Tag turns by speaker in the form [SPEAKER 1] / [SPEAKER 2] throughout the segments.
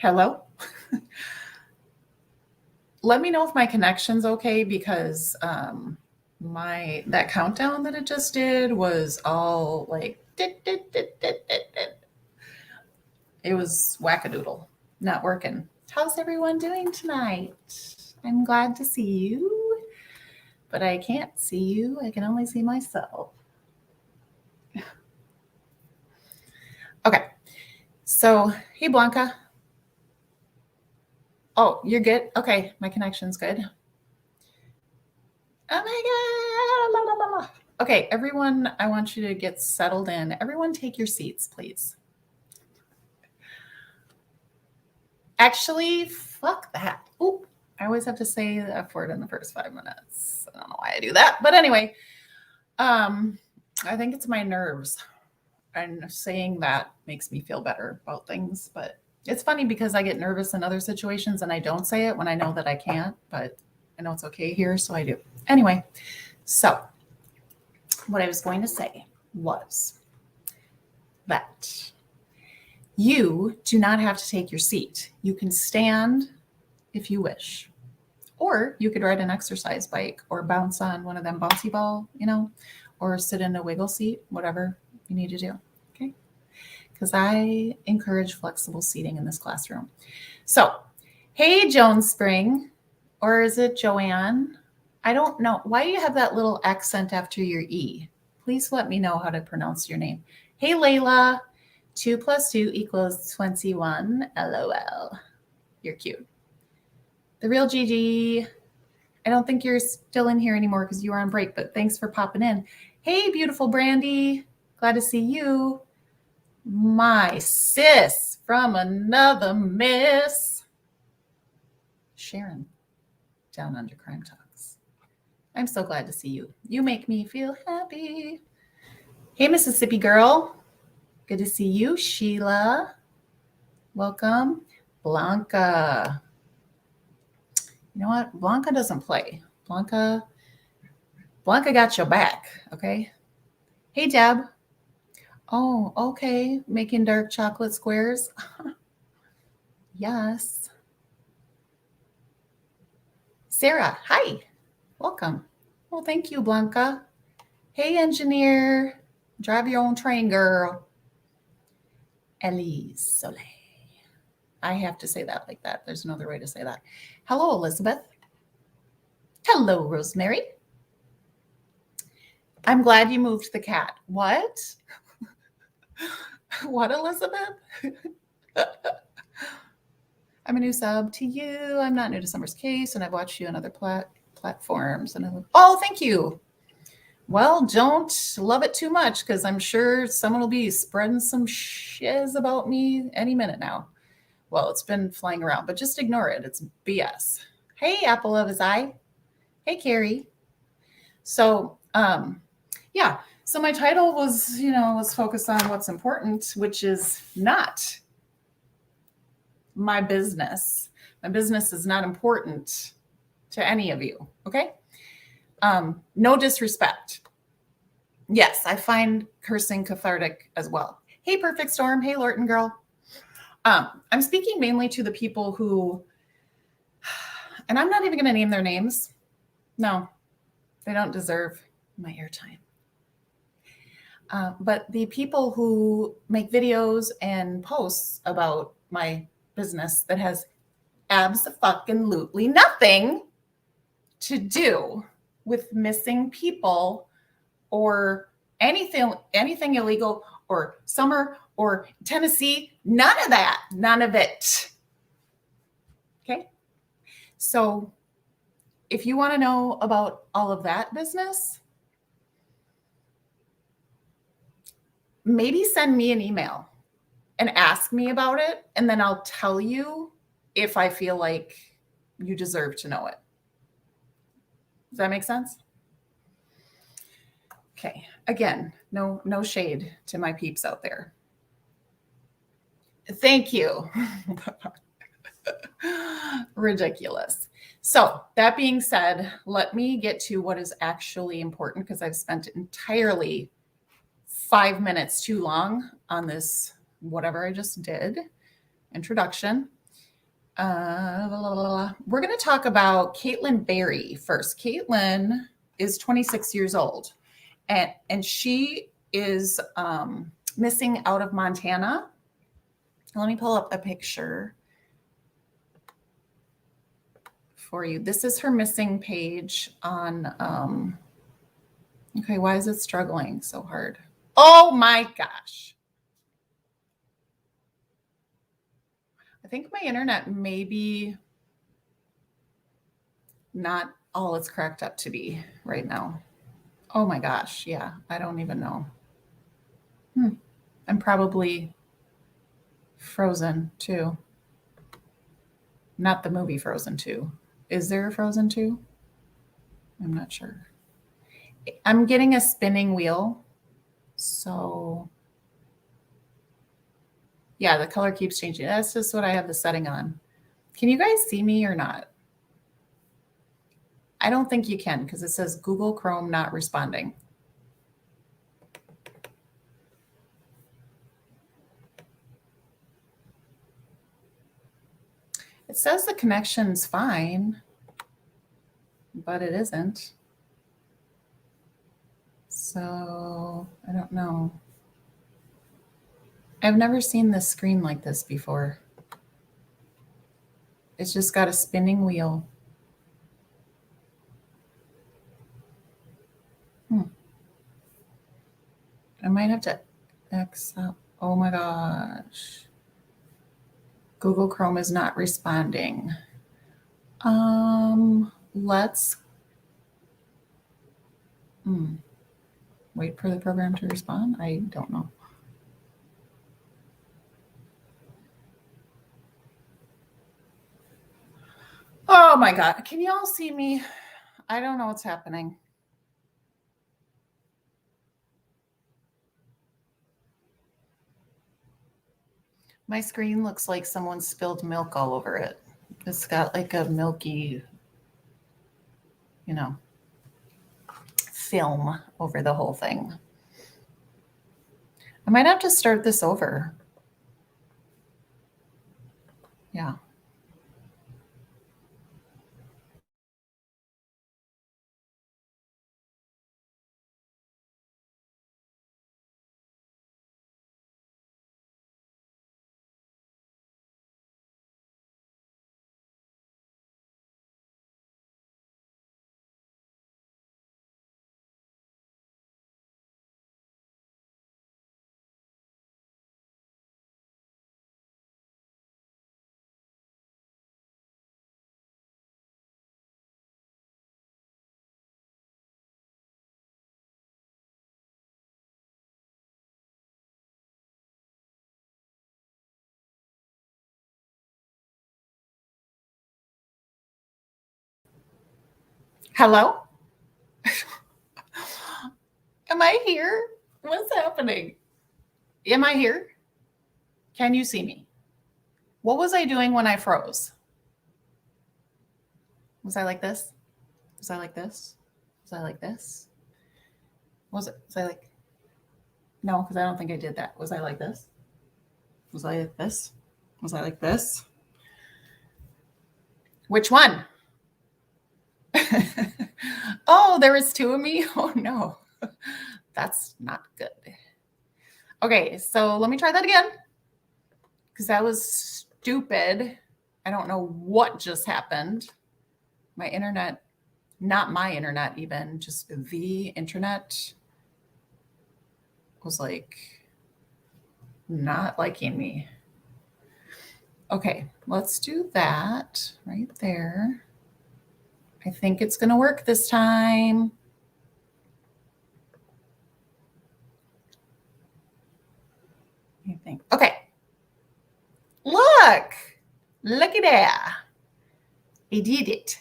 [SPEAKER 1] Hello? Let me know if my connection's okay because that countdown that it just did was all like it was wackadoodle, not working. How's everyone doing tonight? I'm glad to see you, but I can't see you. I can only see myself. Okay. So, hey, Blanca. Oh, you're good? Okay. My connection's good. Oh my God. Okay, everyone, I want you to get settled in. Everyone take your seats, please. Actually, fuck that. Oop. I always have to say the F word in the first 5 minutes. I don't know why I do that. But anyway, I think it's my nerves. And saying that makes me feel better about things. But it's funny because I get nervous in other situations and I don't say it when I know that I can't. But I know it's okay here, so I do. Anyway, so what I was going to say was that you do not have to take your seat. You can stand if you wish. Or you could ride an exercise bike or bounce on one of them bouncy ball, or sit in a wiggle seat, whatever you need to do. Okay? Because I encourage flexible seating in this classroom. So, hey, Joan Spring, or is it Joanne? I don't know. Why do you have that little accent after your E? Please let me know how to pronounce your name. Hey, Layla, 2 + 2 = 21. LOL. You're cute. The real Gigi. I don't think you're still in here anymore because you were on break, but thanks for popping in. Hey, beautiful Brandy. Glad to see you. My sis from another miss. Sharon, down under Crime Talks. I'm so glad to see you. You make me feel happy. Hey, Mississippi girl. Good to see you. Sheila. Welcome. Blanca. You know what? Blanca doesn't play. Blanca got your back, okay? Hey, Deb. Oh, okay. Making dark chocolate squares. Yes. Sarah, hi. Welcome. Well, thank you, Blanca. Hey, engineer. Drive your own train, girl. Elise Soleil. I have to say that like that. There's no other way to say that. Hello, Elizabeth. Hello, Rosemary. I'm glad you moved the cat. What? What, Elizabeth? I'm a new sub to you. I'm not new to Summer's Case, and I've watched you on other platforms. Oh, thank you. Well, don't love it too much because I'm sure someone will be spreading some shiz about me any minute now. Well, it's been flying around, but just ignore it. It's BS. Hey, apple of his eye. Hey, Carrie. So, yeah. So my title was, was focused on what's important, which is not my business. My business is not important to any of you. Okay. No disrespect. Yes, I find cursing cathartic as well. Hey, Perfect Storm. Hey, Lorton girl. I'm speaking mainly to the people who, and I'm not even going to name their names. No, they don't deserve my airtime. But the people who make videos and posts about my business that has abso-fucking-lutely nothing to do with missing people or anything illegal or summer or Tennessee, none of that, none of it. Okay. So if you want to know about all of that business, maybe send me an email and ask me about it. And then I'll tell you if I feel like you deserve to know it. Does that make sense? Okay. Again, no shade to my peeps out there. Thank you. Ridiculous. So that being said, let me get to what is actually important because I've spent entirely 5 minutes too long on this, whatever I just did, introduction. We're going to talk about Caitlyn Berry first. Caitlyn is 26 years old, and she is missing out of Montana. Let me pull up a picture for you. This is her missing page on. Okay, why is it struggling so hard? Oh my gosh. I think my internet may be not all it's cracked up to be right now. Oh my gosh. Yeah, I don't even know. I'm probably Frozen 2. Not the movie Frozen 2. Is there a Frozen 2? I'm not sure. I'm getting a spinning wheel. So yeah, the color keeps changing. That's just what I have the setting on. Can you guys see me or not? I don't think you can because it says Google Chrome not responding. It says the connection's fine, but it isn't. So I don't know. I've never seen this screen like this before. It's just got a spinning wheel. I might have to X out. Oh my gosh. Google Chrome is not responding. Let's wait for the program to respond. I don't know. Oh my God. Can you all see me? I don't know what's happening. My screen looks like someone spilled milk all over it. It's got like a milky, film over the whole thing. I might have to start this over. Yeah. Hello? Am I here? What's happening? Am I here? Can you see me? What was I doing when I froze? Was I like this? Was I like this? Was I like this? Was I like? No, because I don't think I did that. Was I like this? Was I like this? Was I like this? Which one? Oh, there was two of me? Oh no. That's not good. Okay, so let me try that again. Because that was stupid. I don't know what just happened. My internet, not my internet even, just the internet was like not liking me. Okay, let's do that right there. I think it's going to work this time. I think. Okay. Look at that. I did it.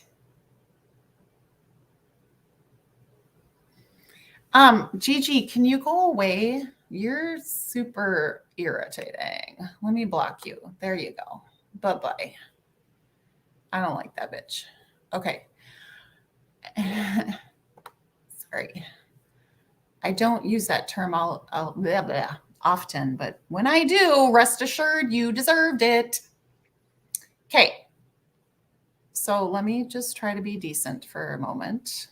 [SPEAKER 1] Gigi, can you go away? You're super irritating. Let me block you. There you go. Bye-bye. I don't like that bitch. Okay. Sorry. I don't use that term often, but when I do, rest assured you deserved it. Okay. So let me just try to be decent for a moment.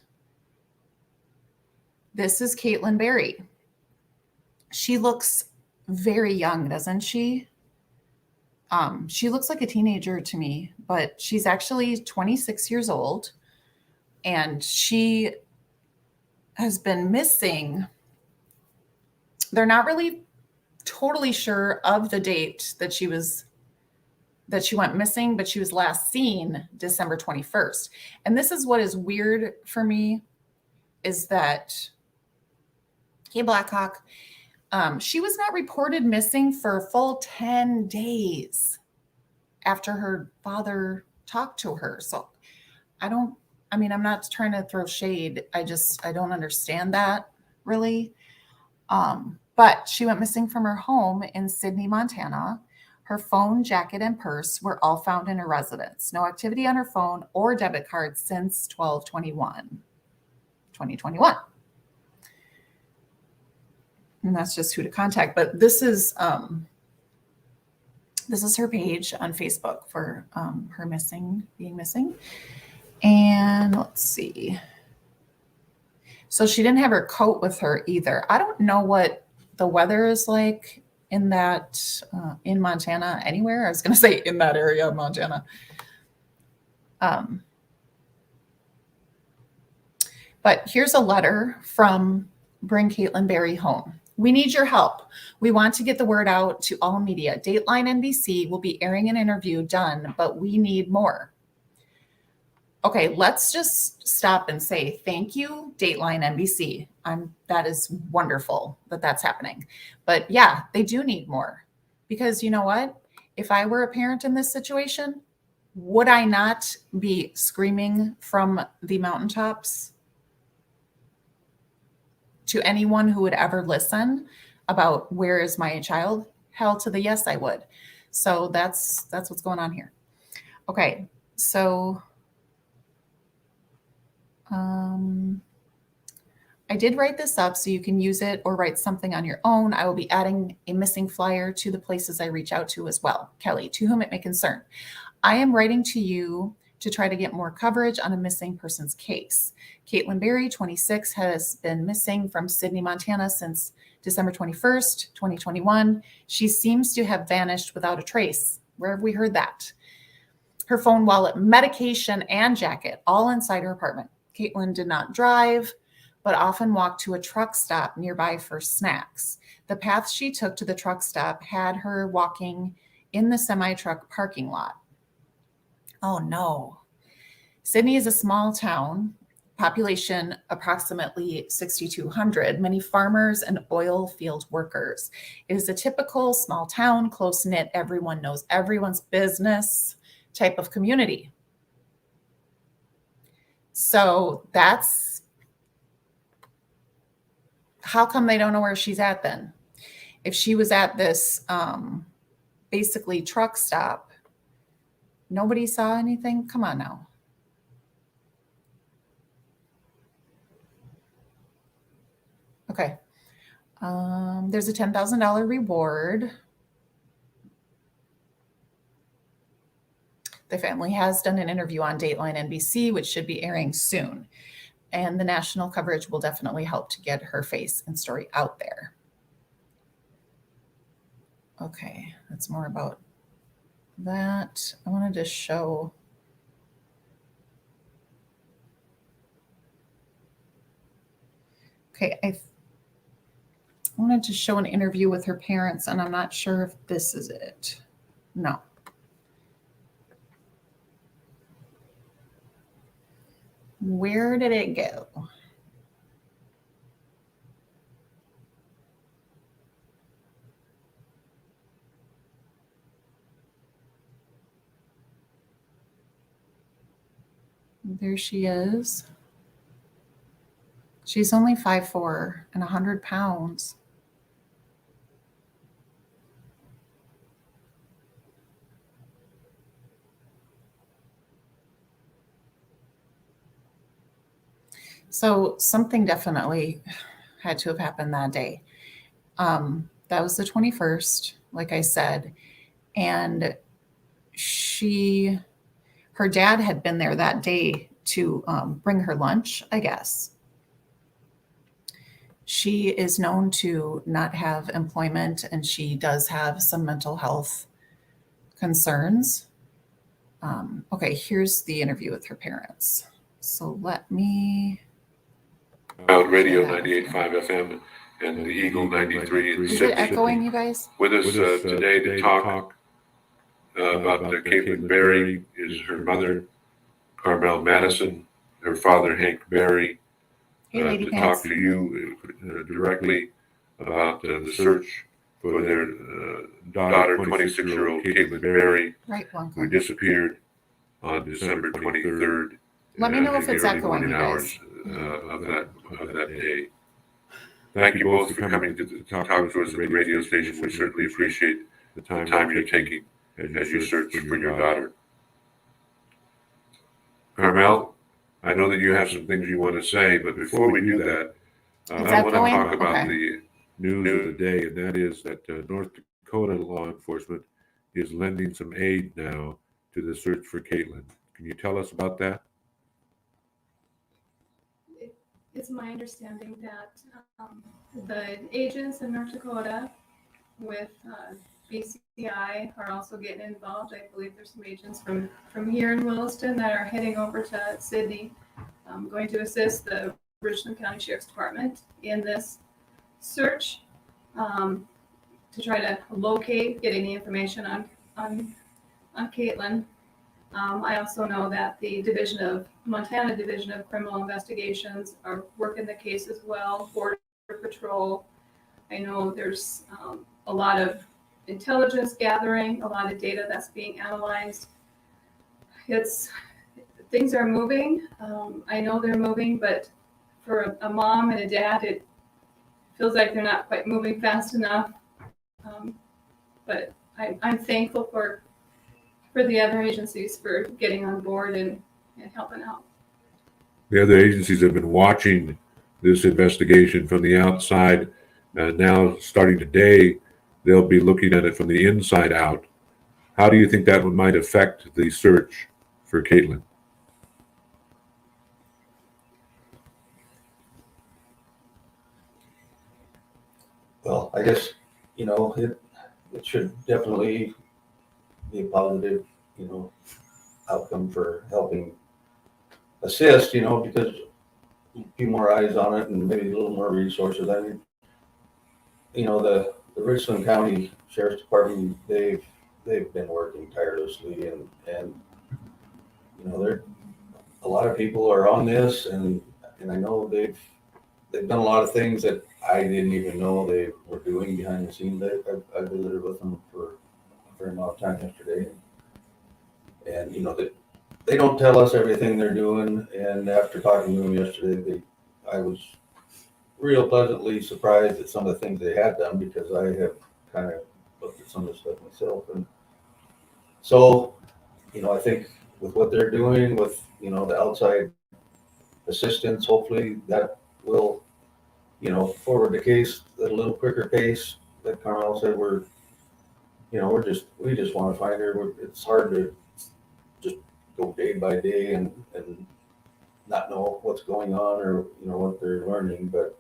[SPEAKER 1] This is Caitlyn Berry. She looks very young, doesn't she? She looks like a teenager to me, but she's actually 26 years old, and she has been missing. They're not really totally sure of the date that she went missing, but she was last seen December 21st. And this is what is weird for me is that Kay Blackhawk, she was not reported missing for a full 10 days after her father talked to her. So I'm not trying to throw shade. I don't understand that really. But she went missing from her home in Sydney, Montana. Her phone, jacket, and purse were all found in her residence. No activity on her phone or debit card since 12/21/2021. And that's just who to contact. But this is her page on Facebook for her being missing. And let's see. So she didn't have her coat with her either. I don't know what the weather is like in Montana anywhere. I was going to say in that area of Montana. But here's a letter from Bring Caitlyn Berry Home. We need your help. We want to get the word out to all media. Dateline NBC will be airing an interview done, but we need more. Okay, let's just stop and say thank you, Dateline NBC. That is wonderful that that's happening. But yeah, they do need more. Because you know what? If I were a parent in this situation, would I not be screaming from the mountaintops to anyone who would ever listen about where is my child? Hell to the yes, I would. So that's what's going on here. Okay, so I did write this up so you can use it or write something on your own. I will be adding a missing flyer to the places I reach out to as well. Kelly, to whom it may concern. I am writing to you to try to get more coverage on a missing person's case. Caitlyn Berry, 26, has been missing from Sydney, Montana since December 21st, 2021. She seems to have vanished without a trace. Where have we heard that? Her phone, wallet, medication, and jacket all inside her apartment. Caitlyn did not drive, but often walked to a truck stop nearby for snacks. The path she took to the truck stop had her walking in the semi-truck parking lot. Oh no. Sydney is a small town, population approximately 6,200, many farmers and oil field workers. It is a typical small town, close-knit, everyone knows everyone's business type of community. So that's how come they don't know where she's at then? If she was at this basically truck stop, nobody saw anything? Come on now. Okay. There's a $10,000 reward. The family has done an interview on Dateline NBC, which should be airing soon. And the national coverage will definitely help to get her face and story out there. Okay, that's more about that. I wanted to show. Okay, I wanted to show an interview with her parents, and I'm not sure if this is it. No. Where did it go? There she is. She's only 5'4" and 100 pounds. So something definitely had to have happened that day. That was the 21st, like I said. And her dad had been there that day to bring her lunch, I guess. She is known to not have employment, and she does have some mental health concerns. Okay, here's the interview with her parents. So let me.
[SPEAKER 2] Radio 98.5 FM and the Eagle 93 in
[SPEAKER 1] Is it
[SPEAKER 2] Sydney.
[SPEAKER 1] echoing, you guys?
[SPEAKER 2] With us today to talk about Caitlyn Berry is her mother, Carmel Madison, her father, Hank Berry.
[SPEAKER 1] Hey, Lady
[SPEAKER 2] to
[SPEAKER 1] Pants.
[SPEAKER 2] talk to you directly about the search for their daughter, 26-year-old Caitlyn Berry,
[SPEAKER 1] Right,
[SPEAKER 2] who disappeared on December 23rd.
[SPEAKER 1] Let me know if it's
[SPEAKER 2] early
[SPEAKER 1] echoing,
[SPEAKER 2] morning
[SPEAKER 1] you
[SPEAKER 2] hours
[SPEAKER 1] guys.
[SPEAKER 2] of that day. Thank you both for coming to talk to us at the radio station. We certainly appreciate the time you're taking as you search for your daughter. Carmel, I know that you have some things you want to say, but before we do that, I want to talk about the news of the day, and that is that North Dakota law enforcement is lending some aid now to the search for Caitlyn. Can you tell us about that?
[SPEAKER 3] It's my understanding that the agents in North Dakota with BCI are also getting involved. I believe there's some agents from here in Williston that are heading over to Sydney, going to assist the Richland County Sheriff's Department in this search to try to locate, get any information on Caitlyn. I also know that the Montana Division of Criminal Investigations are working the case as well, Border Patrol. I know there's a lot of intelligence gathering, a lot of data that's being analyzed. Things are moving. I know they're moving, but for a mom and a dad, it feels like they're not quite moving fast enough. But I'm thankful for the other agencies for getting on board and helping out.
[SPEAKER 2] The other agencies have been watching this investigation from the outside. Now, starting today, they'll be looking at it from the inside out. How do you think that might affect the search for Caitlyn?
[SPEAKER 4] Well, I guess, it should definitely be a positive, outcome for helping assist, because a few more eyes on it and maybe a little more resources. I mean, the Richland County Sheriff's Department, they've been working tirelessly and there a lot of people are on this and I know they've done a lot of things that I didn't even know they were doing behind the scenes. I visited with them for a fair amount of time yesterday, and that they don't tell us everything they're doing. And after talking to them yesterday, I was real pleasantly surprised at some of the things they had done, because I have kind of looked at some of the stuff myself. And so, I think with what they're doing with, the outside assistance, hopefully that will, forward the case at a little quicker pace. Like Carmel said, we just want to find her. It's hard to just go day by day and not know what's going on or, what they're learning, but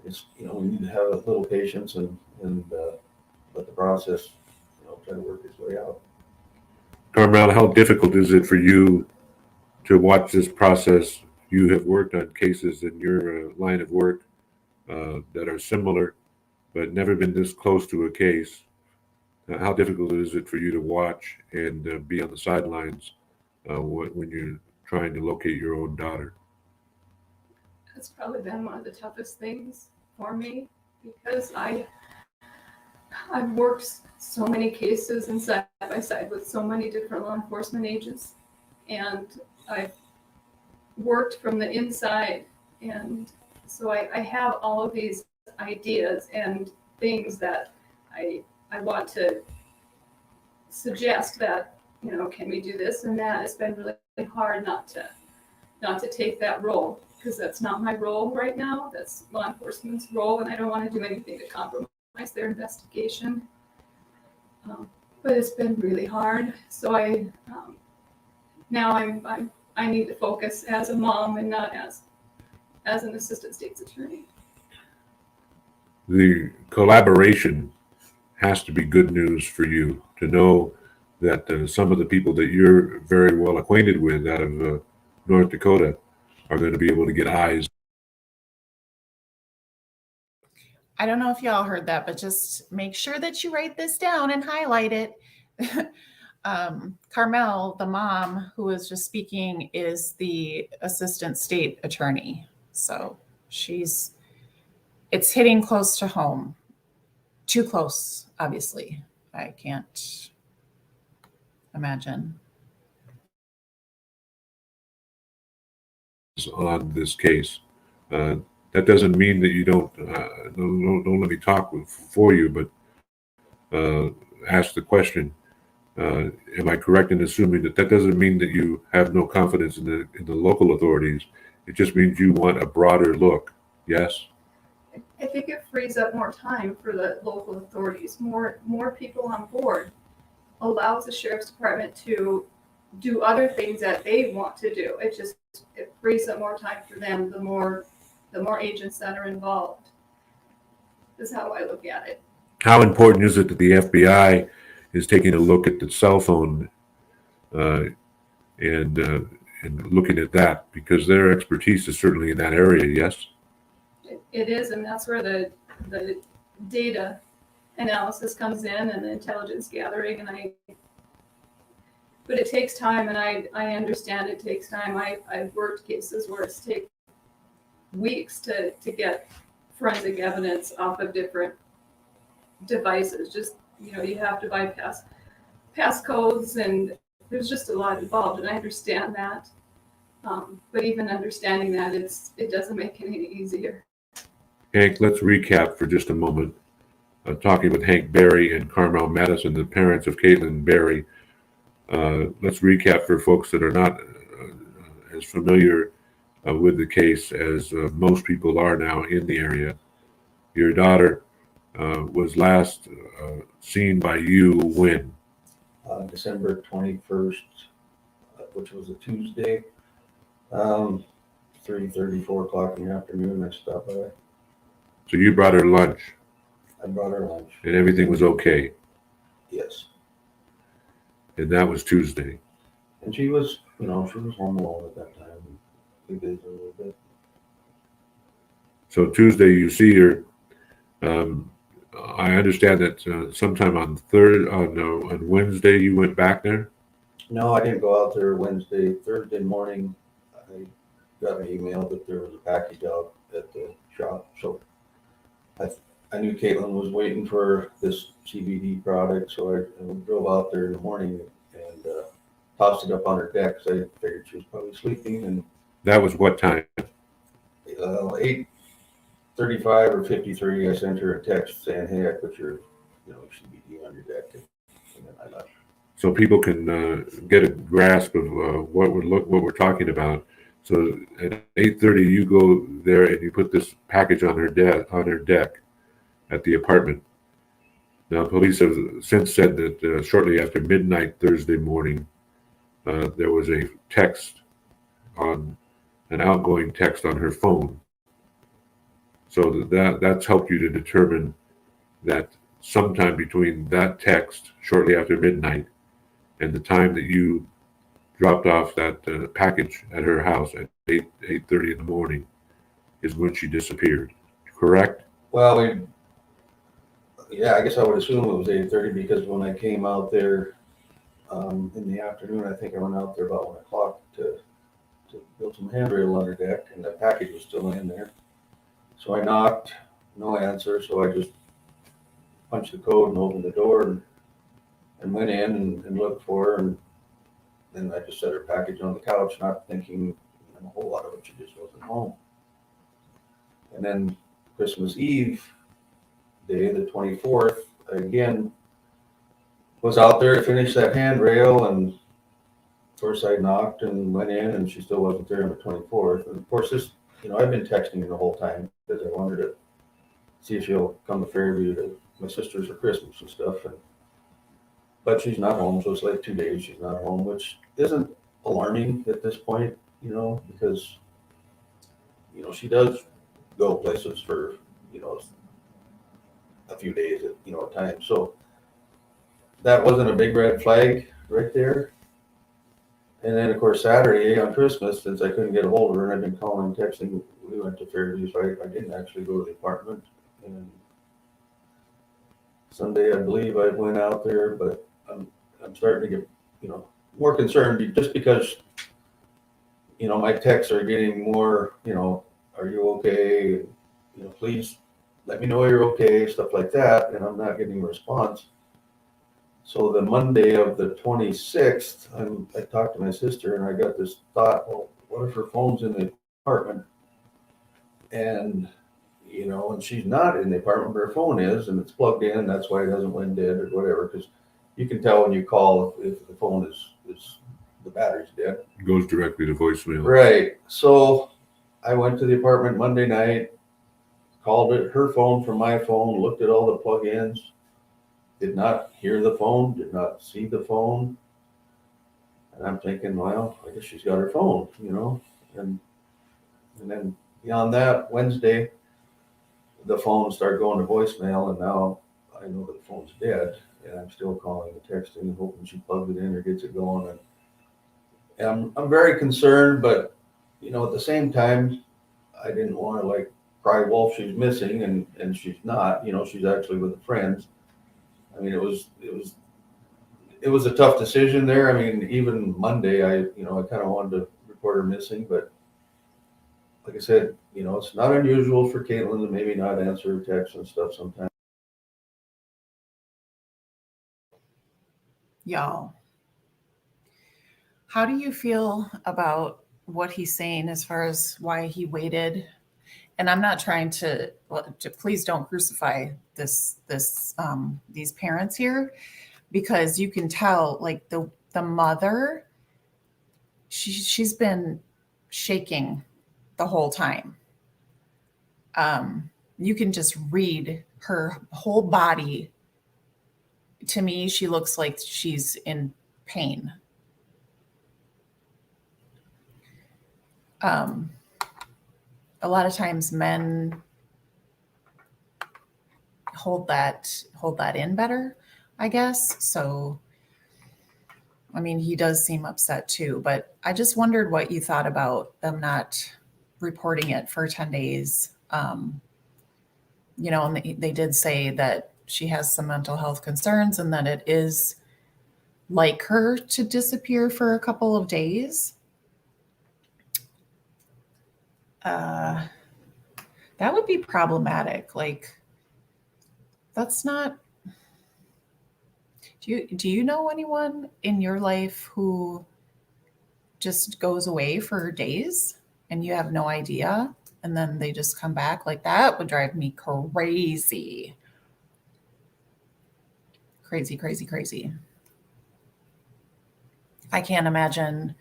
[SPEAKER 4] it's, we need to have a little patience and let the process, try to work its way out.
[SPEAKER 2] Carmel, how difficult is it for you to watch this process? You have worked on cases in your line of work that are similar, but never been this close to a case. How difficult is it for you to watch and be on the sidelines when you're trying to locate your own daughter?
[SPEAKER 3] It's probably been one of the toughest things for me, because I've worked so many cases and side by side with so many different law enforcement agents, and I've worked from the inside, and so I have all of these ideas and things that I want to suggest that, can we do this and that. It's been really hard not to take that role, because that's not my role right now. That's law enforcement's role, and I don't want to do anything to compromise their investigation. But it's been really hard. So now I need to focus as a mom and not as an assistant state's attorney.
[SPEAKER 2] The collaboration has to be good news for you to know that some of the people that you're very well acquainted with out of North Dakota are going to be able to get eyes.
[SPEAKER 1] I don't know if y'all heard that, but just make sure that you write this down and highlight it. Carmel, the mom who was just speaking, is the assistant state attorney. So it's hitting close to home. Too close, obviously. I can't imagine.
[SPEAKER 2] On this case. That doesn't mean that you don't let me talk for you, but ask the question. Am I correct in assuming that doesn't mean that you have no confidence in the local authorities? It just means you want a broader look. Yes.
[SPEAKER 3] I think it frees up more time for the local authorities. More people on board allows the sheriff's department to do other things that they want to do. It frees up more time for them. The more agents that are involved is how I look at it.
[SPEAKER 2] How important is it that the FBI is taking a look at the cell phone and looking at that, because their expertise is certainly in that area? Yes.
[SPEAKER 3] It is, and that's where the data analysis comes in and the intelligence gathering. But it takes time, and I understand it takes time. I've worked cases where it's taken weeks to get forensic evidence off of different devices. Just, you have to bypass passcodes, and there's just a lot involved, and I understand that. But even understanding that, it doesn't make it any easier.
[SPEAKER 2] Hank, let's recap for just a moment. I'm talking with Hank Berry and Carmel Madison, the parents of Caitlyn Berry. Let's recap for folks that are not as familiar with the case as most people are now in the area. Your daughter was last seen by you when?
[SPEAKER 4] December 21st, which was a Tuesday, 3:30, 4 o'clock in the afternoon. I stopped by.
[SPEAKER 2] So you brought her lunch?
[SPEAKER 4] I brought her lunch.
[SPEAKER 2] And everything was okay?
[SPEAKER 4] Yes.
[SPEAKER 2] And that was Tuesday?
[SPEAKER 4] And she was, she was home alone at that time. We did a little bit.
[SPEAKER 2] So Tuesday you see her. I understand that sometime on Wednesday you went back there?
[SPEAKER 4] No, I didn't go out there Wednesday. Thursday morning, I got an email that there was a package out at the shop. So I knew Caitlyn was waiting for this CBD product, so I drove out there in the morning and tossed it up on her deck because I figured she was probably sleeping. And
[SPEAKER 2] that was what time?
[SPEAKER 4] 8:35 or 53. I sent her a text saying, "Hey, I put your CBD on your deck," and then I left.
[SPEAKER 2] So people can get a grasp of what we're talking about. So at 8:30, you go there and you put this package on her deck at the apartment. Now, police have since said that shortly after midnight Thursday morning, there was a text an outgoing text on her phone. So that's helped you to determine that sometime between that text shortly after midnight and the time that you dropped off that package at her house at 8:30 in the morning is when she disappeared. Correct?
[SPEAKER 4] Well, I guess I would assume it was 8:30 because when I came out there in the afternoon, I think I went out there about 1 o'clock to build some handrail on her deck, and the package was still in there. So I knocked, no answer. So I just punched the code and opened the door and went in and looked for her. And then I just set her package on the couch, not thinking a whole lot of it. She just wasn't home. And then Christmas Eve day, the 24th, I again was out there to finish that handrail, and of course I knocked and went in, and she still wasn't there on the 24th. And of course I've been texting her the whole time because I wanted to see if she'll come to Fairview to my sister's for Christmas and stuff. But she's not home, so it's like 2 days she's not home, which isn't alarming at this point, because, she does go places for, a few days at, a time. So that wasn't a big red flag right there. And then, of course, Saturday on Christmas, since I couldn't get a hold of her and I've been calling, texting, we went to Fairview, so I didn't actually go to the apartment. And Sunday, I believe I went out there, but I'm starting to get, more concerned just because, my texts are getting more, are you okay? Please let me know you're okay, stuff like that. And I'm not getting a response. So the Monday of the 26th, I talked to my sister and I got this thought, well, what if her phone's in the apartment? And, and she's not in the apartment, but her phone is, and it's plugged in. That's why it hasn't went dead or whatever, because you can tell when you call if the phone is the battery's dead.
[SPEAKER 2] It goes directly to voicemail.
[SPEAKER 4] Right. So I went to the apartment Monday night, called it her phone from my phone, looked at all the plug-ins. Did not hear the phone, did not see the phone. And I'm thinking, well, I guess she's got her phone, and then beyond that, Wednesday, the phone started going to voicemail, and now I know that the phone's dead, and I'm still calling and texting and hoping she plugs it in or gets it going. And I'm very concerned, but, at the same time, I didn't want to cry wolf, she's missing, and she's not, she's actually with friends. I mean, it was a tough decision there. I mean, even Monday, I kind of wanted to report her missing, but like I said, it's not unusual for Caitlyn to maybe not answer texts and stuff sometimes.
[SPEAKER 1] Y'all, how do you feel about what he's saying as far as why he waited? And I'm not trying to please don't crucify these parents here, because you can tell the mother, she's been shaking the whole time. You can just read her whole body. To me, she looks like she's in pain. A lot of times men hold that in better, I guess. So, I mean, he does seem upset too, but I just wondered what you thought about them not reporting it for 10 days. And they did say that she has some mental health concerns and that it is like her to disappear for a couple of days. That would be problematic. That's not. Do you know anyone in your life who just goes away for days and you have no idea, and then they just come back? That would drive me crazy. Crazy, crazy, crazy. I can't imagine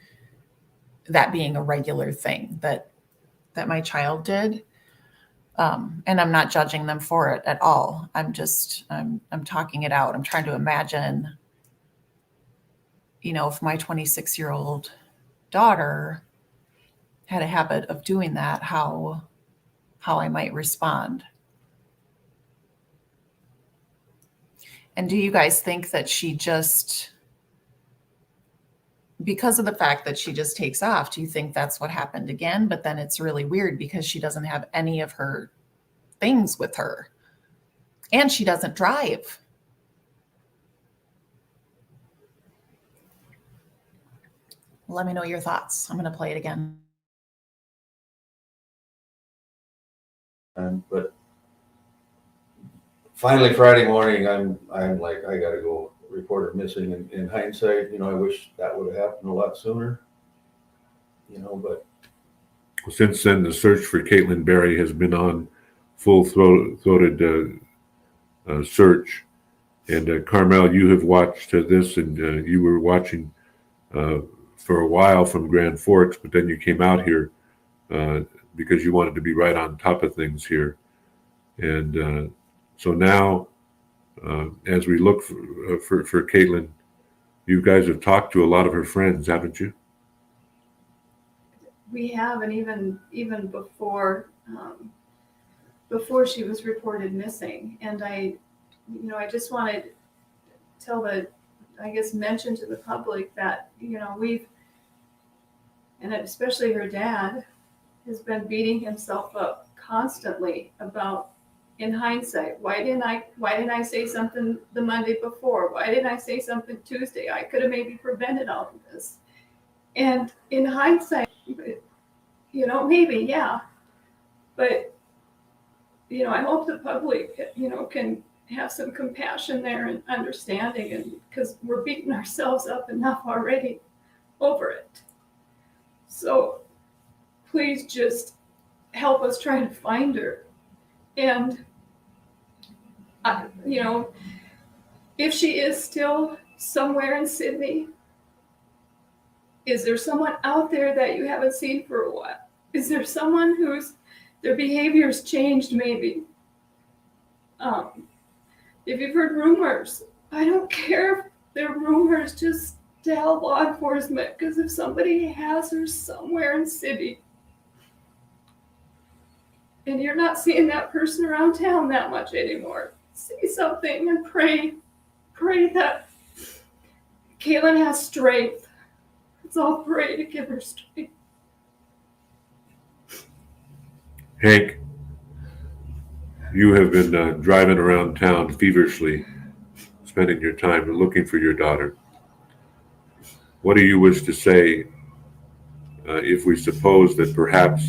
[SPEAKER 1] that being a regular thing that my child did. And I'm not judging them for it at all. I'm talking it out. I'm trying to imagine, if my 26-year-old daughter had a habit of doing that, how I might respond. And do you guys think that she just, because of the fact that she just takes off, do you think that's what happened again? But then it's really weird because she doesn't have any of her things with her and she doesn't drive. Let me know your thoughts. I'm going to play it again.
[SPEAKER 4] But finally Friday morning, I'm like, I got to go report her missing. In hindsight, I wish that would have happened a lot sooner, but.
[SPEAKER 2] Since then, the search for Caitlyn Berry has been on full-throated search. And Carmel, you have watched this, and you were watching for a while from Grand Forks, but then you came out here because you wanted to be right on top of things here. And so now, as we look for Caitlyn, you guys have talked to a lot of her friends, haven't you?
[SPEAKER 3] we have, and even before she was reported missing. And I just wanted to mention to the public that, and especially her dad, has been beating himself up constantly about, in hindsight, why didn't I say something the Monday before? Why didn't I say something Tuesday? I could have maybe prevented all of this. And in hindsight, maybe, yeah. But, I hope the public, can have some compassion there and understanding, and because we're beating ourselves up enough already over it. So please just help us try to find her. And, if she is still somewhere in Sydney, is there someone out there that you haven't seen for a while? Is there someone their behavior's changed maybe? If you've heard rumors, I don't care if they're rumors, just tell law enforcement, because if somebody has her somewhere in Sydney and you're not seeing that person around town that much anymore, say something and pray that Caitlyn has strength. Let's all pray to give her strength.
[SPEAKER 2] Hank, you have been driving around town feverishly, spending your time looking for your daughter. What do you wish to say if we suppose that perhaps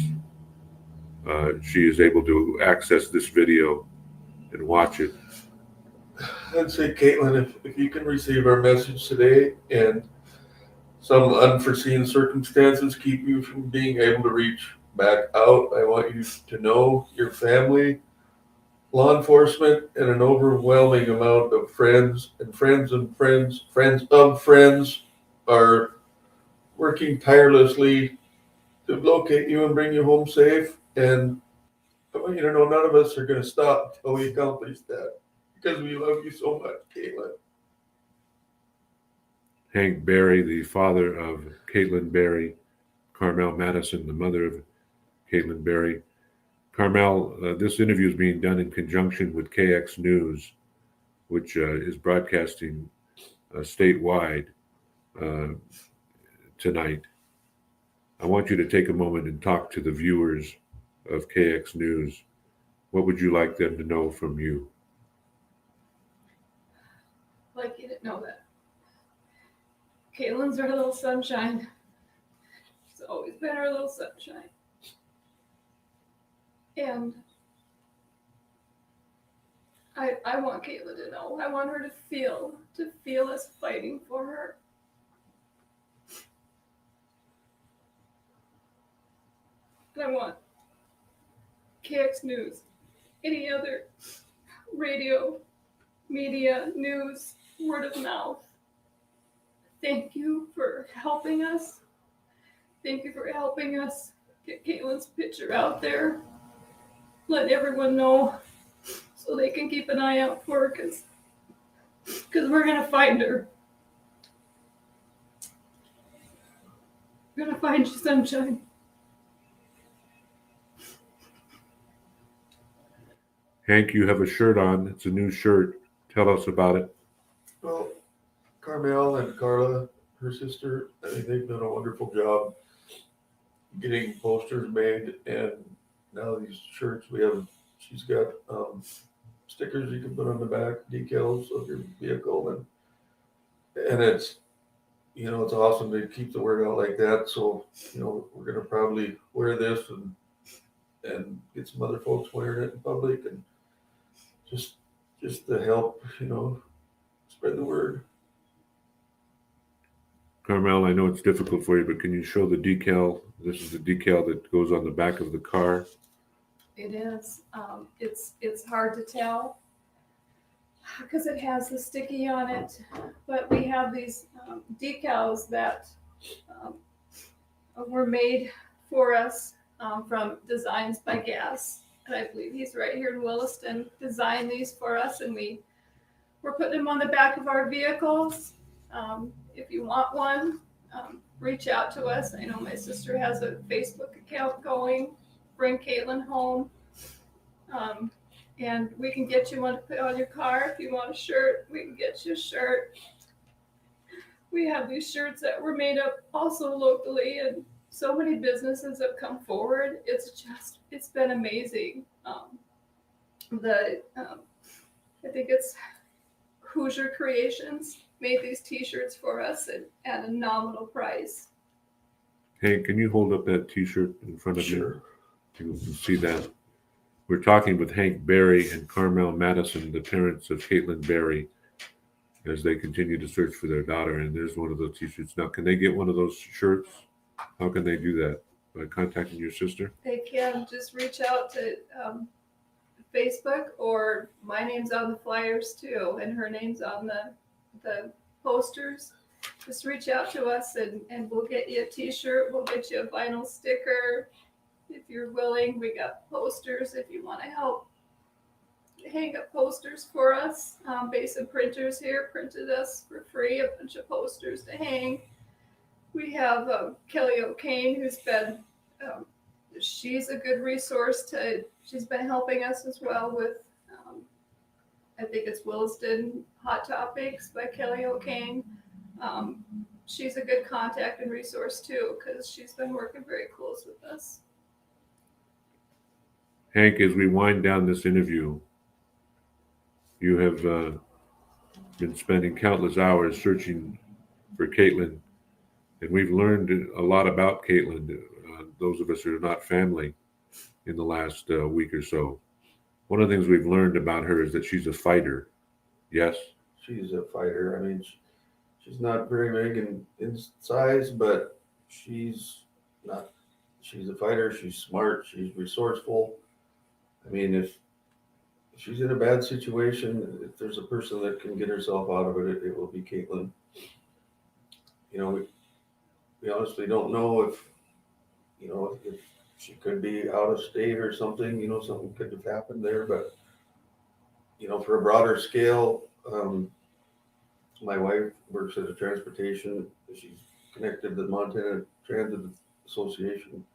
[SPEAKER 2] she is able to access this video and watch it?
[SPEAKER 4] I'd say, Caitlyn, if you can receive our message today and some unforeseen circumstances keep you from being able to reach back out, I want you to know your family, law enforcement, and an overwhelming amount of friends of friends are working tirelessly to locate you and bring you home safe. And I want you to know none of us are going to stop until we accomplish that, because we love you so much, Caitlyn.
[SPEAKER 2] Hank Berry, the father of Caitlyn Berry, Carmel Madison, the mother of Caitlyn Berry. Carmel, this interview is being done in conjunction with KX News, which is broadcasting statewide tonight. I want you to take a moment and talk to the viewers of KX News. What would you like them to know from you?
[SPEAKER 3] Like you didn't know that. Caitlyn's our little sunshine. She's always been our little sunshine. And I want Caitlyn to know. I want her to feel us fighting for her. And I want KX News, any other radio, media, news, word of mouth. Thank you for helping us. Thank you for helping us get Caitlyn's picture out there. Let everyone know so they can keep an eye out for her, because we're going to find her. We're going to find you, sunshine.
[SPEAKER 2] Hank, you have a shirt on. It's a new shirt. Tell us about it.
[SPEAKER 4] Well, Carmel and Carla, her sister, I think they've done a wonderful job getting posters made, and now these shirts she's got stickers you can put on the back, decals of your vehicle, and it's it's awesome to keep the word out like that. So we're gonna probably wear this and get some other folks wearing it in public, and just to help spread the word.
[SPEAKER 2] Carmel, I know it's difficult for you, but can you show the decal? This is the decal that goes on the back of the car.
[SPEAKER 3] It is. It's hard to tell because it has the sticky on it, but we have these decals that were made for us from Designs by Gas. And I believe he's right here in Williston, designed these for us, and we're putting them on the back of our vehicles. If you want one, reach out to us. I know my sister has a Facebook account going, Bring Caitlyn Home. And we can get you one to put on your car. If you want a shirt, we can get you a shirt. We have these shirts that were made up also locally, and so many businesses have come forward. It's been amazing. I think it's Hoosier Creations made these t-shirts for us at a nominal price.
[SPEAKER 2] Hey, can you hold up that T-shirt in front of you?
[SPEAKER 4] Sure.
[SPEAKER 2] You can see that. We're talking with Hank Berry and Carmel Madison, the parents of Caitlyn Berry, as they continue to search for their daughter. And there's one of those T-shirts. Now, can they get one of those shirts? How can they do that? By contacting your sister?
[SPEAKER 3] They can just reach out to Facebook, or my name's on the flyers too, and her name's on the posters. Just reach out to us and we'll get you a t-shirt, we'll get you a vinyl sticker. If you're willing, we got posters if you want to help hang up posters for us. Basin Printers here printed us for free a bunch of posters to hang. We have Kelly O'Kane, who's been she's a good resource she's been helping us as well with, I think it's Williston Hot Topics by Kelly O'Kane. She's a good contact and resource too, because she's been working very close with us.
[SPEAKER 2] Hank, as we wind down this interview, you have been spending countless hours searching for Caitlyn, and we've learned a lot about Caitlyn, those of us who are not family, in the last week or so. One of the things we've learned about her is that she's a fighter. Yes?
[SPEAKER 4] She's a fighter. I mean, she's not very big in size, but she's a fighter. She's smart. She's resourceful. I mean, if she's in a bad situation, if there's a person that can get herself out of it, it will be Caitlyn. You know, we honestly don't know if she could be out of state or something, something could have happened there, but, for a broader scale, my wife works at a transportation. She's connected to the Montana Transit Association,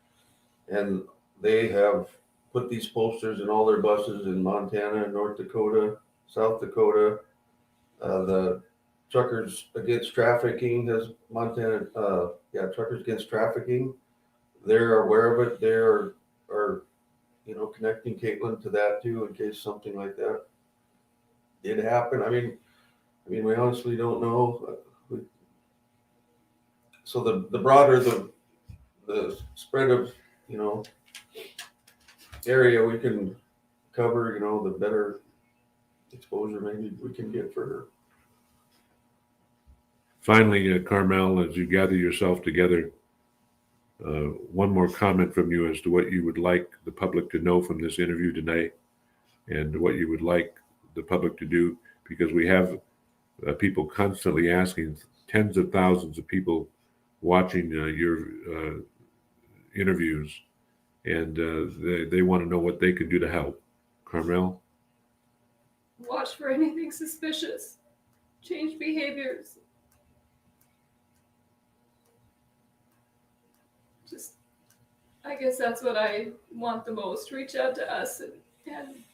[SPEAKER 4] and they have put these posters in all their buses in Montana, North Dakota, South Dakota. The Truckers Against Trafficking has Montana, Truckers Against Trafficking. They're aware of it. They are connecting Caitlyn to that too, in case something like that did happen. I mean, we honestly don't know. So the broader the spread of area we can cover, the better exposure maybe we can get for her.
[SPEAKER 2] Finally, Carmel, as you gather yourself together, one more comment from you as to what you would like the public to know from this interview tonight, and what you would like the public to do, because we have people constantly asking, tens of thousands of people watching your interviews, and they want to know what they can do to help. Carmel?
[SPEAKER 3] Watch for anything suspicious. Change behaviors. I guess that's what I want the most. Reach out to us and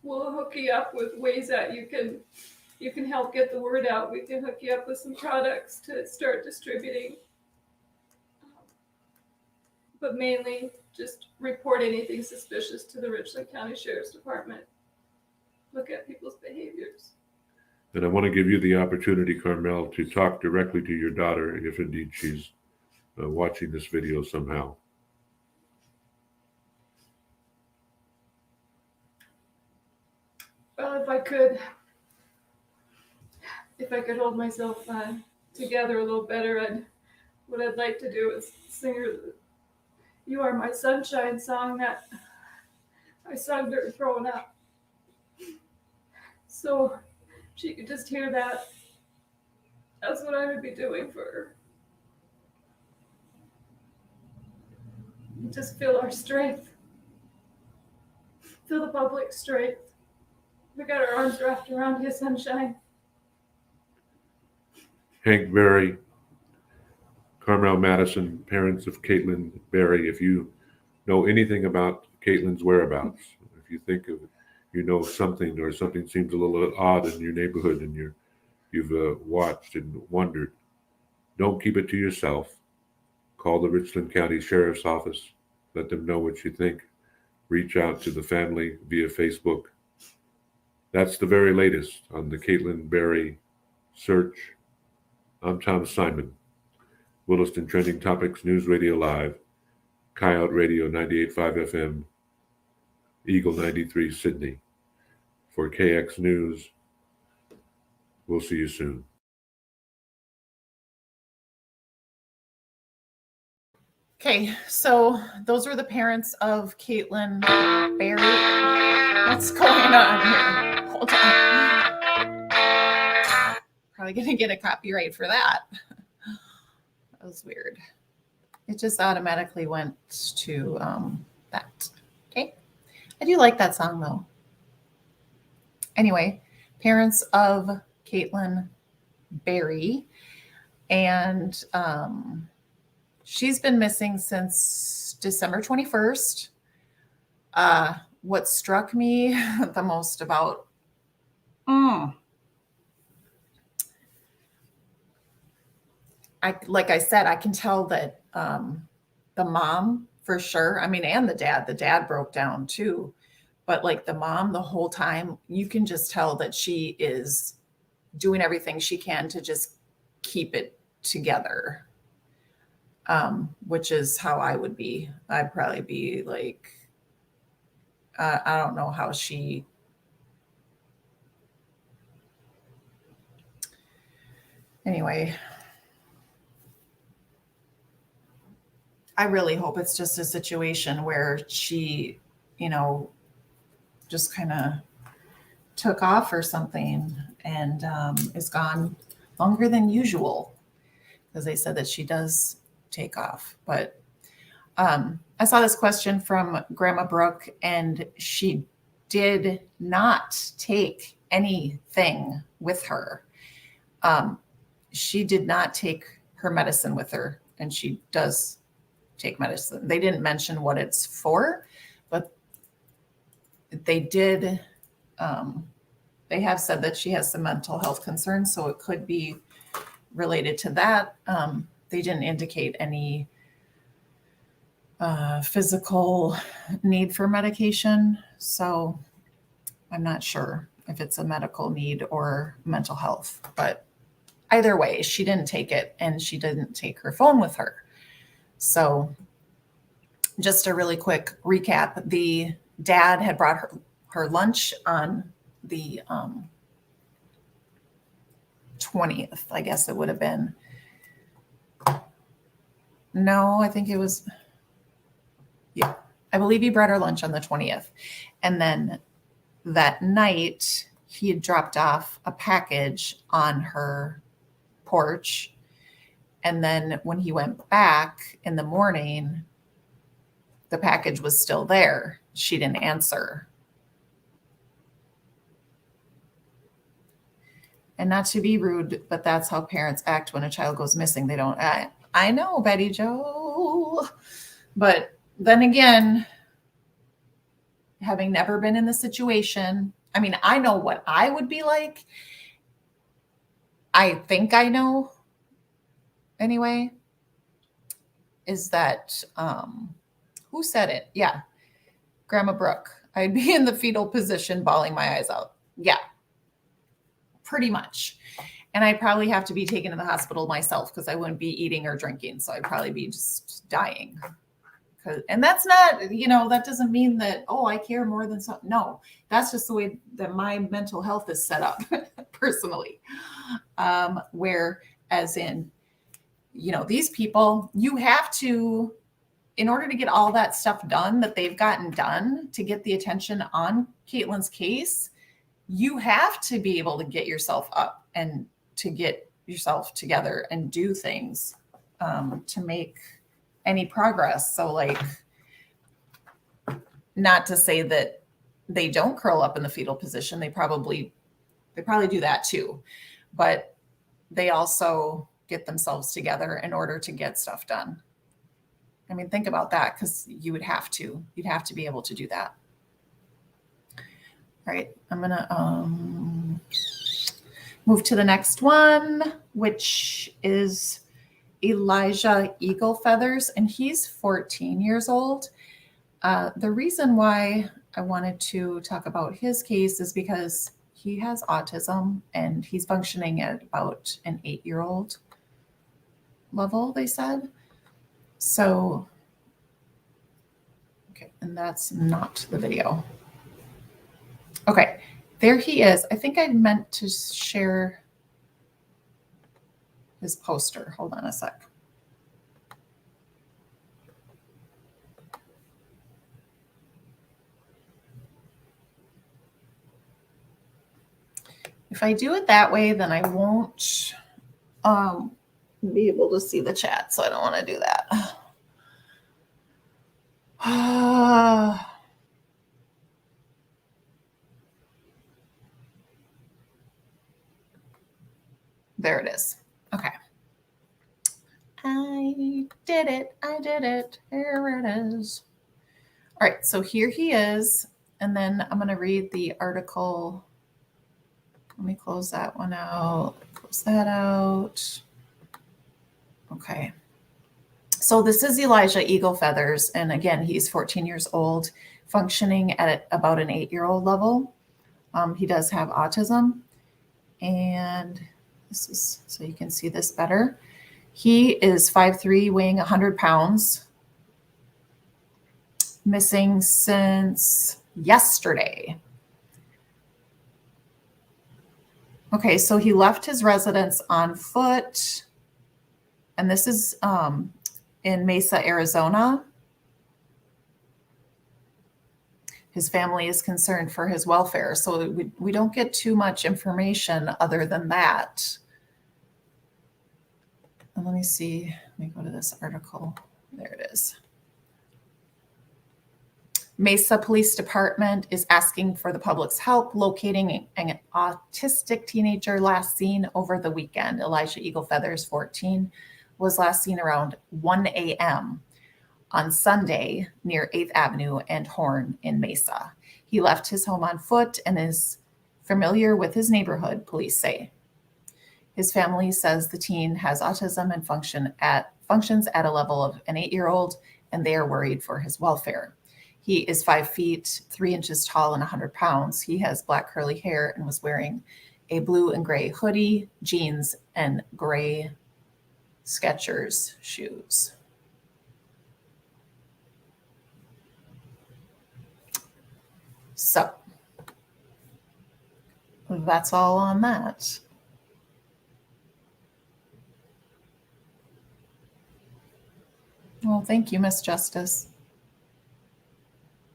[SPEAKER 3] we'll hook you up with ways that you can help get the word out. We can hook you up with some products to start distributing. But mainly just report anything suspicious to the Richland County Sheriff's Department. Look at people's behaviors.
[SPEAKER 2] And I want to give you the opportunity, Carmel, to talk directly to your daughter if indeed she's watching this video somehow.
[SPEAKER 3] Well, if I could hold myself together a little better, what I'd like to do is sing her "You Are My Sunshine" song that I sung her growing up, so she could just hear that. That's what I would be doing for her. Just feel our strength. Feel the public strength. We got our arms wrapped around you, Sunshine.
[SPEAKER 2] Hank Berry, Carmel Madison, parents of Caitlyn Berry, if you know anything about Caitlyn's whereabouts, if you think of, you know something or something seems a little odd in your neighborhood and you've watched and wondered, don't keep it to yourself. Call the Richland County Sheriff's Office. Let them know what you think. Reach out to the family via Facebook. That's the very latest on the Caitlyn Berry search. I'm Tom Simon, Williston Trending Topics News Radio Live, Coyote Radio 98.5 FM, Eagle 93 Sydney. For KX News, we'll see you soon.
[SPEAKER 1] Okay, so those were the parents of Caitlyn Berry. What's going on here? Hold on. Probably gonna get a copyright for that. That was weird. It just automatically went to that. Okay. I do like that song though. Anyway, parents of Caitlyn Berry, and she's been missing since December 21st. What struck me the most about like I said, I can tell that the mom for sure, I mean, and the dad broke down too. But like the mom, the whole time, you can just tell that she is doing everything she can to just keep it together. Which is how I would be. I'd probably be like, I don't know how she, anyway, I really hope it's just a situation where she, just kind of took off or something and is gone longer than usual, because they said that she does take off. But I saw this question from Grandma Brooke, and she did not take anything with her. She did not take her medicine with her, and she does take medicine. They didn't mention what it's for, but they did. They have said that she has some mental health concerns, so it could be related to that. They didn't indicate any physical need for medication, so I'm not sure if it's a medical need or mental health. But either way, she didn't take it, and she didn't take her phone with her. So just a really quick recap, the dad had brought her lunch on the 20th, I guess it would have been. No, I think it was, yeah, I believe he brought her lunch on the 20th. And then that night, he had dropped off a package on her porch. And then when he went back in the morning, the package was still there. She didn't answer. And not to be rude, but that's how parents act when a child goes missing. They don't, I know, Betty Jo. But then again, having never been in the situation, I mean, I know what I would be like. I think I know anyway, is that, who said it? Yeah. Grandma Brooke. I'd be in the fetal position, bawling my eyes out. Yeah, pretty much. And I'd probably have to be taken to the hospital myself because I wouldn't be eating or drinking. So I'd probably be just dying. And that's not, that doesn't mean that, oh, I care more than something. No, that's just the way that my mental health is set up personally. Where as in, these people, you have to, in order to get all that stuff done that they've gotten done to get the attention on Caitlyn's case, you have to be able to get yourself up and to get yourself together and do things to make any progress. So like, not to say that they don't curl up in the fetal position. They probably do that too, but they also get themselves together in order to get stuff done. I mean, think about that, because you'd have to be able to do that. All right, I'm gonna move to the next one, which is Elijah Eagle Feathers, and he's 14 years old. The reason why I wanted to talk about his case is because he has autism and he's functioning at about an 8-year-old level, they said. So, okay, and that's not the video. Okay, there he is. I think I meant to share his poster. Hold on a sec. If I do it that way, then I won't be able to see the chat, so I don't want to do that. There it is. Okay. I did it. I did it. Here it is. All right, so here he is. And then I'm going to read the article. Let me close that one out. Close that out. Okay. So this is Elijah Eagle Feathers. And again, he's 14 years old, functioning at about an 8-year-old level. He does have autism. And this is, so you can see this better. He is 5'3", weighing 100 pounds. Missing since yesterday. Okay, so he left his residence on foot. And this is in Mesa, Arizona. His family is concerned for his welfare. So we don't get too much information other than that. And let me see. Let me go to this article. There it is. Mesa Police Department is asking for the public's help locating an autistic teenager last seen over the weekend. Elijah Eagle Feathers, 14, was last seen around 1 a.m. on Sunday near 8th Avenue and Horn in Mesa. He left his home on foot and is familiar with his neighborhood, police say. His family says the teen has autism and functions at a level of an 8-year-old, and they are worried for his welfare. He is 5 feet, 3 inches tall and 100 pounds. He has black curly hair and was wearing a blue and gray hoodie, jeans, and gray Skechers shoes. So that's all on that. Well, thank you, Miss Justice.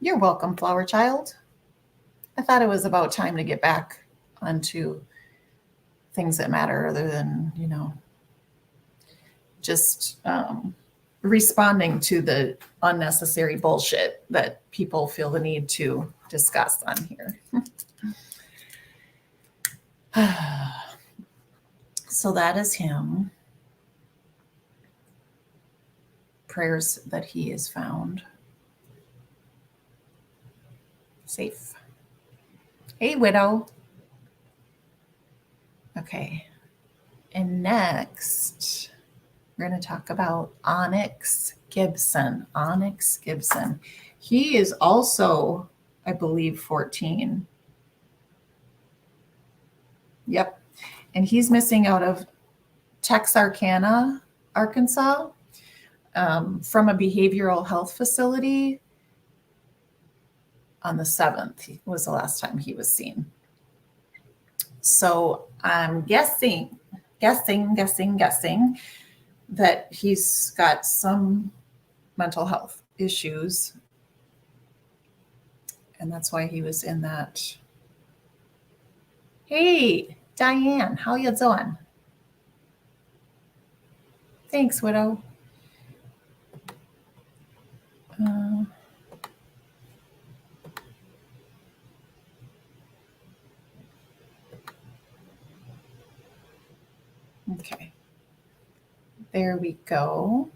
[SPEAKER 1] You're welcome, Flower Child. I thought it was about time to get back onto things that matter other than, just responding to the unnecessary bullshit that people feel the need to discuss on here. So that is him. Prayers that he is found safe. Hey, Widow. Okay. And next, we're going to talk about Onyx Gibson. Onyx Gibson. He is also, I believe, 14. Yep. And he's missing out of Texarkana, Arkansas, from a behavioral health facility on the 7th was the last time he was seen. So I'm guessing that he's got some mental health issues. And that's why he was in that. Hey, Diane, how you doing? Thanks, Widow. Okay. There we go.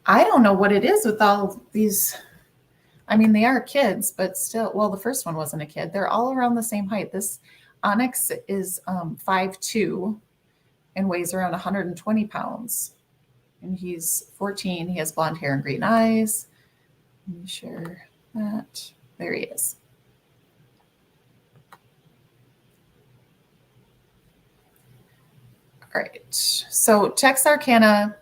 [SPEAKER 1] I don't know what it is with all these. I mean, they are kids, but still, well, the first one wasn't a kid. They're all around the same height. This Onyx is 5'2" and weighs around 120 pounds. And he's 14. He has blonde hair and green eyes. Let me share that. There he is. All right. So Texarkana,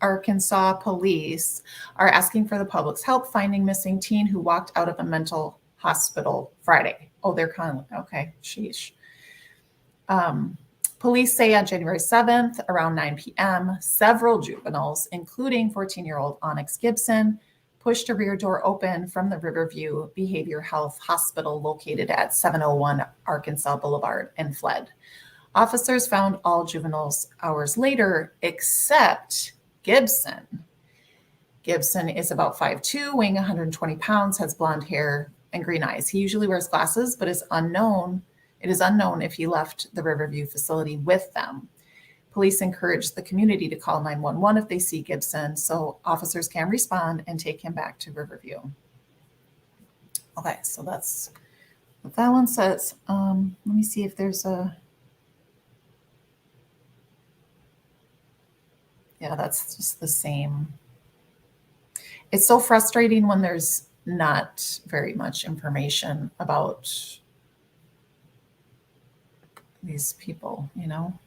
[SPEAKER 1] Arkansas police are asking for the public's help finding missing teen who walked out of a mental hospital Friday. Oh, they're kind of, okay, sheesh. Police say on January 7th, around 9 p.m., several juveniles, including 14-year-old Onyx Gibson, pushed a rear door open from the Riverview Behavioral Health Hospital located at 701 Arkansas Boulevard and fled. Officers found all juveniles hours later, except Gibson. Gibson is about 5'2", weighing 120 pounds, has blonde hair and green eyes. He usually wears glasses, but it is unknown if he left the Riverview facility with them. Police encourage the community to call 911 if they see Gibson, so officers can respond and take him back to Riverview. Okay, so that's what that one says. Let me see if there's a... Yeah, that's just the same. It's so frustrating when there's not very much information about these people, you know?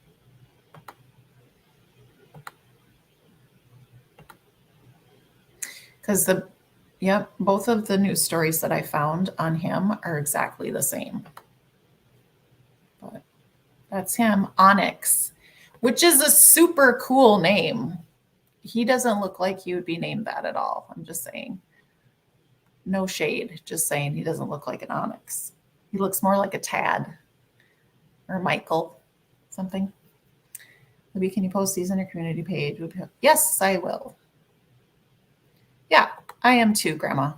[SPEAKER 1] Because both of the news stories that I found on him are exactly the same. But that's him, Onyx, which is a super cool name. He doesn't look like he would be named that at all. I'm just saying. No shade, just saying he doesn't look like an Onyx. He looks more like a Tad or Michael, something. Maybe can you post these on your community page? Yes, I will. Yeah, I am too, Grandma.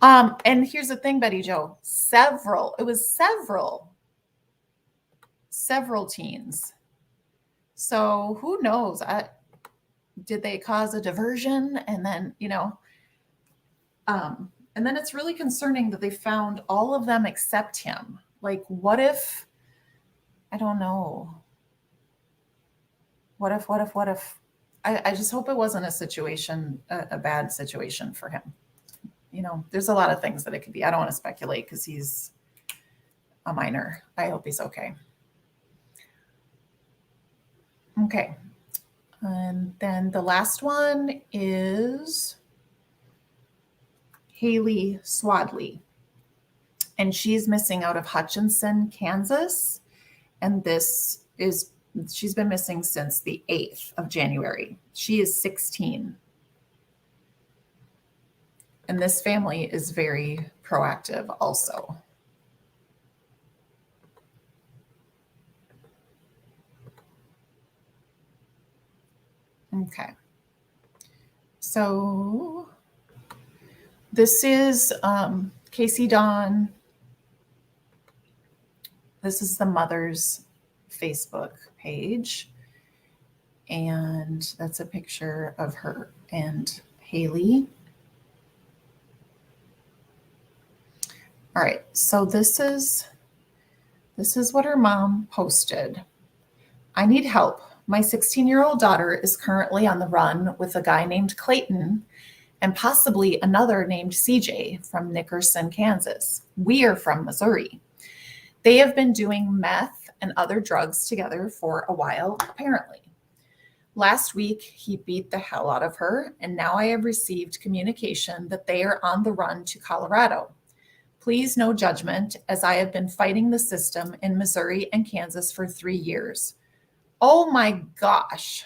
[SPEAKER 1] And here's the thing, Betty Jo, several teens. So who knows? Did they cause a diversion? And then, and then it's really concerning that they found all of them except him. Like, what if, I don't know. What if, I just hope it wasn't a bad situation for him. There's a lot of things that it could be. I don't want to speculate because he's a minor. I hope he's okay. Okay. And then the last one is Hayley Swadley. And she's missing out of Hutchinson, Kansas. And she's been missing since the 8th of January. She is 16. And this family is very proactive also. Okay. So this is Casey Dawn. This is the mother's Facebook page. And that's a picture of her and Hayley. All right, so this is what her mom posted. I need help. My 16-year-old daughter is currently on the run with a guy named Clayton and possibly another named CJ from Nickerson, Kansas. We are from Missouri. They have been doing meth and other drugs together for a while, apparently. Last week, he beat the hell out of her, and now I have received communication that they are on the run to Colorado. Please, no judgment, as I have been fighting the system in Missouri and Kansas for 3 years. Oh my gosh.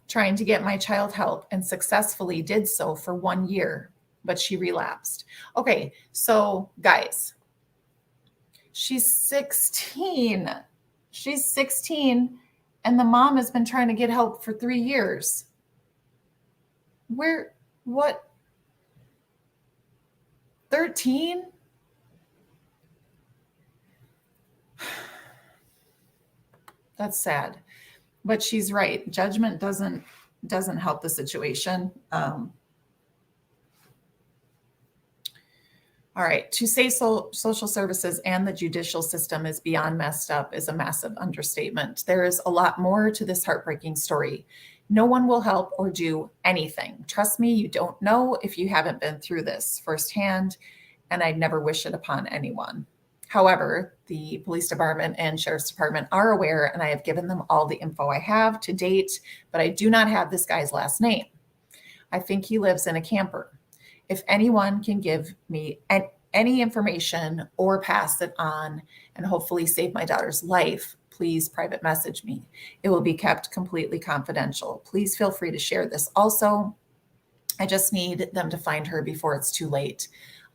[SPEAKER 1] Trying to get my child help and successfully did so for 1 year, but she relapsed. Okay, so guys, she's 16. She's 16, and the mom has been trying to get help for 3 years. What? 13? That's sad. But she's right. Judgment doesn't help the situation. All right. To say social services and the judicial system is beyond messed up is a massive understatement. There is a lot more to this heartbreaking story. No one will help or do anything. Trust me, you don't know if you haven't been through this firsthand, and I'd never wish it upon anyone. However, the police department and sheriff's department are aware, and I have given them all the info I have to date, but I do not have this guy's last name. I think he lives in a camper. If anyone can give me any information or pass it on and hopefully save my daughter's life, please private message me. It will be kept completely confidential. Please feel free to share this also. I just need them to find her before it's too late.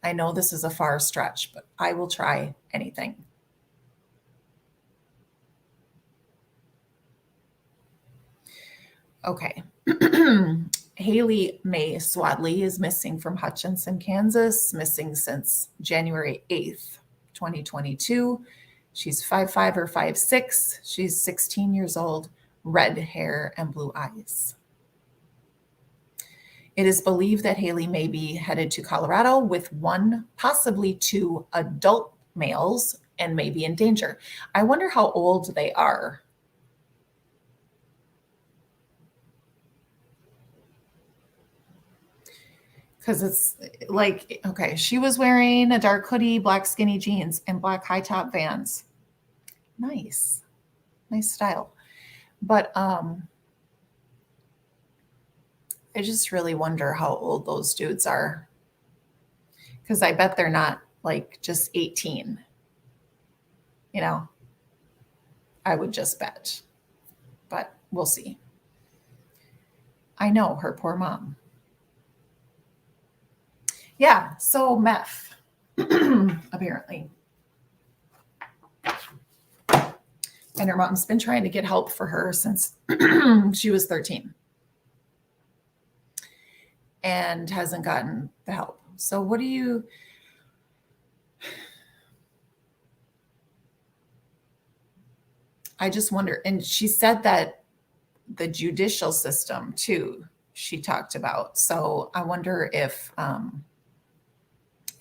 [SPEAKER 1] I know this is a far stretch, but I will try anything. Okay. Hayley Swadley is missing from Hutchinson, Kansas, missing since January 8th, 2022. She's 5'5" or 5'6". She's 16 years old, red hair and blue eyes. It is believed that Hayley may be headed to Colorado with 1, possibly 2 adult males and may be in danger. I wonder how old they are. Because it's like, okay, she was wearing a dark hoodie, black skinny jeans, and black high top Vans. Nice style. But I just really wonder how old those dudes are. Because I bet they're not like just 18. You know, I would just bet. But we'll see. I know her poor mom. Yeah, so meth, apparently. And her mom's been trying to get help for her since she was 13 and hasn't gotten the help. So what do you... I just wonder. And she said that the judicial system, too, she talked about. So I wonder if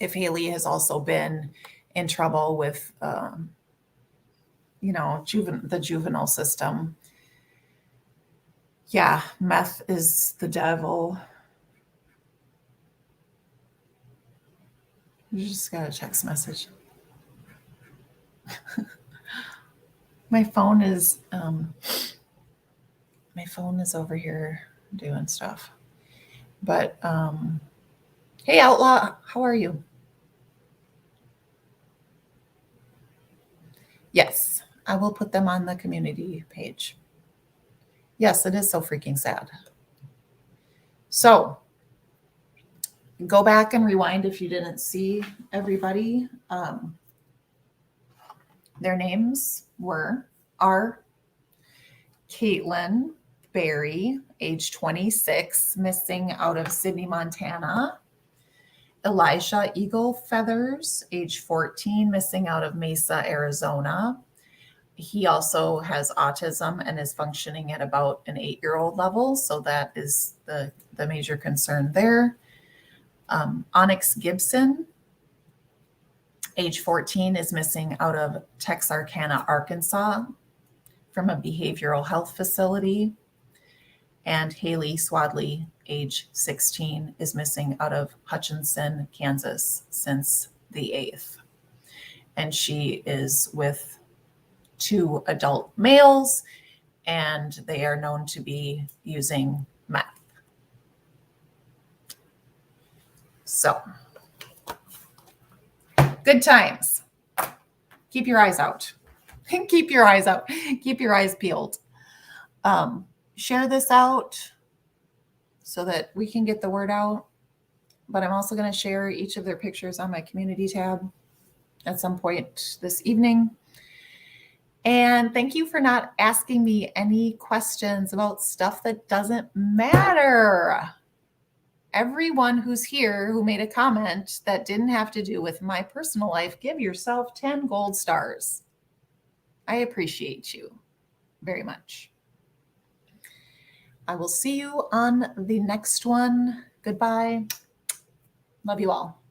[SPEAKER 1] Hayley has also been in trouble with, the juvenile system. Yeah, meth is the devil. You just got a text message. My phone is over here doing stuff. But hey, Outlaw, how are you? Yes, I will put them on the community page. Yes, it is so freaking sad. So go back and rewind if you didn't see everybody. Their names are Caitlyn Berry, age 26, missing out of Sydney, Montana. Elijah Eagle Feathers, age 14, missing out of Mesa, Arizona. He also has autism and is functioning at about an 8-year-old level. So that is the major concern there. Onyx Gibson, age 14, is missing out of Texarkana, Arkansas, from a behavioral health facility. And Hayley Swadley, age 16, is missing out of Hutchinson, Kansas since the 8th. And she is with 2 adult males, and they are known to be using meth. So, good times. Keep your eyes out. Keep your eyes out. Keep your eyes peeled. Share this out so that we can get the word out. But I'm also going to share each of their pictures on my community tab at some point this evening. And thank you for not asking me any questions about stuff that doesn't matter. Everyone who's here who made a comment that didn't have to do with my personal life, give yourself 10 gold stars. I appreciate you very much. I will see you on the next one. Goodbye. Love you all.